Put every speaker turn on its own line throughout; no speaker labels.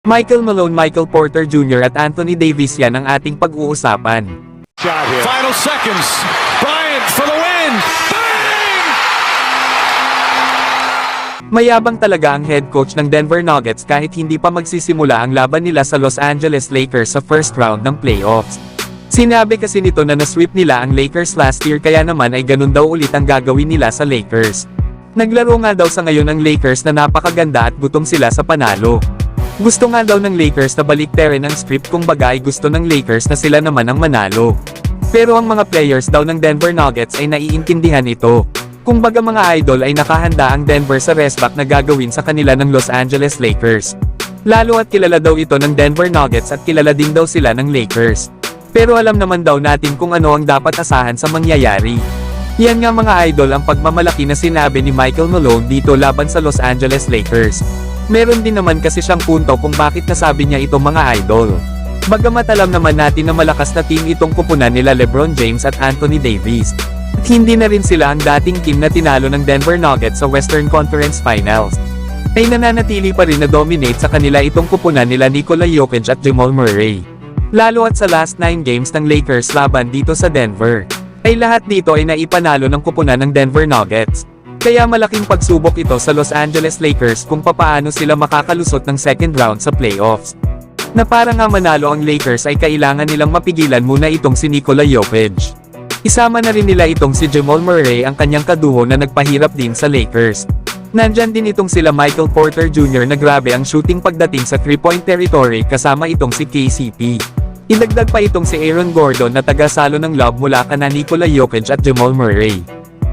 Michael Malone, Michael Porter Jr. at Anthony Davis, yan ang ating pag-uusapan.
Final seconds. Bryant for the win. Bang!
Mayabang talaga ang head coach ng Denver Nuggets kahit hindi pa magsisimula ang laban nila sa Los Angeles Lakers sa first round ng playoffs. Sinabi kasi nito na na-sweep nila ang Lakers last year, kaya naman ay ganun daw ulit ang gagawin nila sa Lakers. Naglaro nga daw sa ngayon ang Lakers na napakaganda at gutom sila sa panalo. Gusto nga daw ng Lakers na baliktarin ang script, kung baga ay gusto ng Lakers na sila naman ang manalo. Pero ang mga players daw ng Denver Nuggets ay naiintindihan ito. Kung baga mga idol ay nakahanda ang Denver sa restback na gagawin sa kanila ng Los Angeles Lakers. Lalo at kilala daw ito ng Denver Nuggets at kilala din daw sila ng Lakers. Pero alam naman daw natin kung ano ang dapat asahan sa mangyayari. Yan nga mga idol ang pagmamalaki na sinabi ni Michael Malone dito laban sa Los Angeles Lakers. Meron din naman kasi siyang punto kung bakit nasabi niya ito mga idol. Bagamat alam naman natin na malakas na team itong kupunan nila LeBron James at Anthony Davis. At hindi na rin sila ang dating team na tinalo ng Denver Nuggets sa Western Conference Finals. Ay nananatili pa rin na dominate sa kanila itong kupunan nila Nikola Jokic at Jamal Murray. Lalo at sa last 9 games ng Lakers laban dito sa Denver, ay lahat dito ay naipanalo ng kupunan ng Denver Nuggets. Kaya malaking pagsubok ito sa Los Angeles Lakers kung papaano sila makakalusot ng second round sa playoffs. Na para nga manalo ang Lakers ay kailangan nilang mapigilan muna itong si Nikola Jokic. Isama na rin nila itong si Jamal Murray, ang kanyang kaduho na nagpahirap din sa Lakers. Nandyan din itong sila Michael Porter Jr. na grabe ang shooting pagdating sa 3-point territory, kasama itong si KCP. Idagdag pa itong si Aaron Gordon na taga-salo ng lob mula kana Nikola Jokic at Jamal Murray.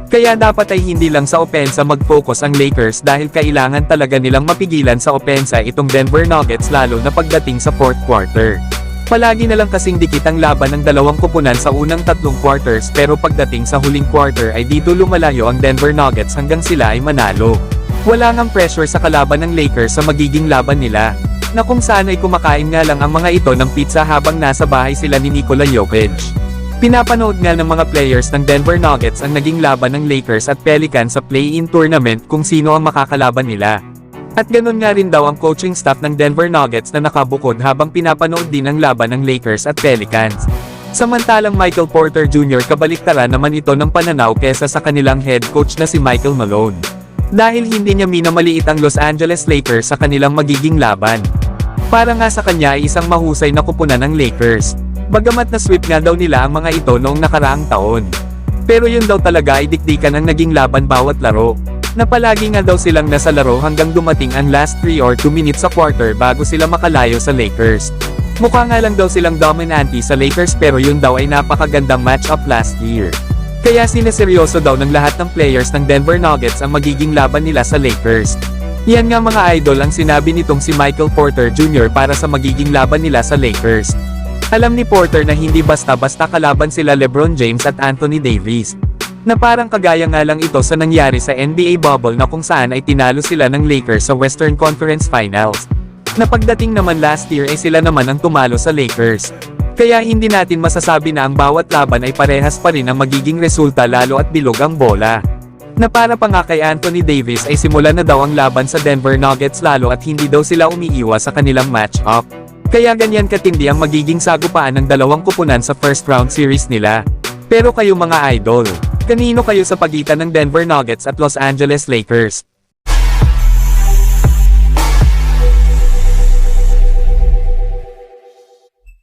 Kaya dapat ay hindi lang sa opensa mag-focus ang Lakers dahil kailangan talaga nilang mapigilan sa opensa itong Denver Nuggets, lalo na pagdating sa fourth quarter. Palagi na lang kasing dikit ang laban ng dalawang kupunan sa unang 3 quarters, pero pagdating sa huling quarter ay dito lumalayo ang Denver Nuggets hanggang sila ay manalo. Wala ngang pressure sa kalaban ng Lakers sa magiging laban nila, na kung saan ay kumakain nga lang ang mga ito ng pizza habang nasa bahay sila ni Nikola Jokic. Pinapanood nga ng mga players ng Denver Nuggets ang naging laban ng Lakers at Pelicans sa play-in tournament kung sino ang makakalaban nila. At ganun nga rin daw ang coaching staff ng Denver Nuggets na nakabukod habang pinapanood din ang laban ng Lakers at Pelicans. Samantalang Michael Porter Jr. kabaliktaran naman ito ng pananaw kesa sa kanilang head coach na si Michael Malone. Dahil hindi niya minamaliit ang Los Angeles Lakers sa kanilang magiging laban. Para nga sa kanya ay isang mahusay na kupunan ng Lakers. Bagamat na-sweep nga daw nila ang mga ito noong nakaraang taon. Pero yun daw talaga ay dikdikan ang naging laban bawat laro. Na palagi nga daw silang nasa laro hanggang dumating ang last 3 or 2 minutes sa quarter bago sila makalayo sa Lakers. Mukha nga lang daw silang dominante sa Lakers, pero yun daw ay napakagandang matchup last year. Kaya sineseryoso daw ng lahat ng players ng Denver Nuggets ang magiging laban nila sa Lakers. Yan nga mga idol ang sinabi nitong si Michael Porter Jr. para sa magiging laban nila sa Lakers. Alam ni Porter na hindi basta-basta kalaban sila LeBron James at Anthony Davis. Na parang kagaya nga lang ito sa nangyari sa NBA bubble na kung saan ay tinalo sila ng Lakers sa Western Conference Finals. Na pagdating naman last year ay sila naman ang tumalo sa Lakers. Kaya hindi natin masasabi na ang bawat laban ay parehas pa rin ang magiging resulta, lalo at bilog ang bola. Na para pa nga kay Anthony Davis ay simula na daw ang laban sa Denver Nuggets, lalo at hindi daw sila umiiwas sa kanilang match-up. Kaya ganyan katindi ang magiging sagupaan ng dalawang kupunan sa first round series nila. Pero kayo mga idol, kanino kayo sa pagitan ng Denver Nuggets at Los Angeles Lakers?